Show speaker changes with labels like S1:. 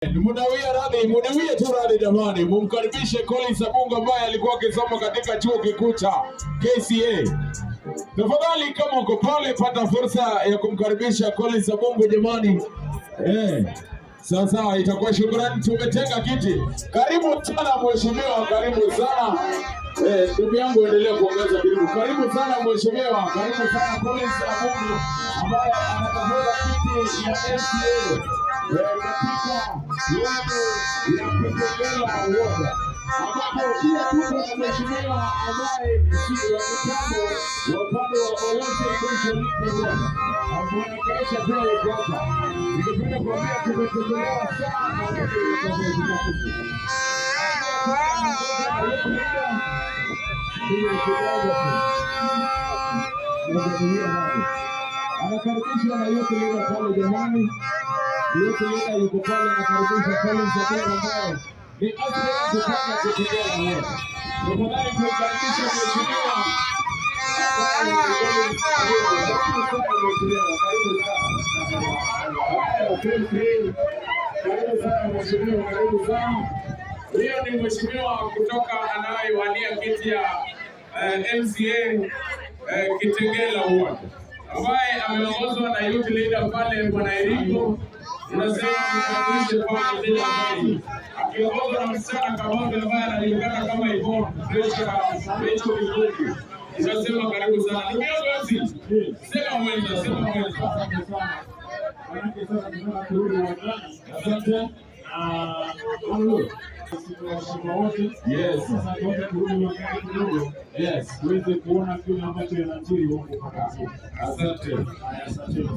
S1: Mudawie tu radhi jamani, mumkaribishe Collins Abunga ambaye alikuwa akisoma katika chuo kikuu cha KCA. Tafadhali kama uko pale, pata fursa ya kumkaribisha Collins Abunga jamani. Sasa itakuwa shukrani, tumetenga kiti. Karibu sana mheshimiwa, karibu sana. Ndugu yangu endelea kuongeza kidogo. Karibu sana mheshimiwa, karibu sana Collins Abunga ambaye anatafuta kiti ya MCA. Katika ya Kitengela Ward ambapo pia tuko na mheshimiwa ambaye ni wa kitambo wa upande wa Olympic Pension Program anawakilisha pia yuko hapa. Ningependa kuambia tumetembelewa sana anakaribishwa na yote leo pale jamani. Yote leo yuko pale anakaribisha Collins Abunga ambaye ni aspirant kutoka Kitengela Ward. Tafadhali tukaribishe mheshimiwa. Karibu sana. Huyo ni mheshimiwa kutoka anayewania kiti ya MCA Kitengela Ward ambaye ameongozwa na youth leader pale Bwana Eriko. Unasema mkaribishe kwa ajili ya akiongozwa na msichana Kabonde ambaye anajulikana kama Yvonne Rachel Kikundi. Unasema karibu sana. Ndugu yangu sema mwenza, sema mwenza. Asante. Yes. Yes.
S2: Tuweze kuona kile ambacho yanajiri huko.
S1: Asante.
S2: Asante.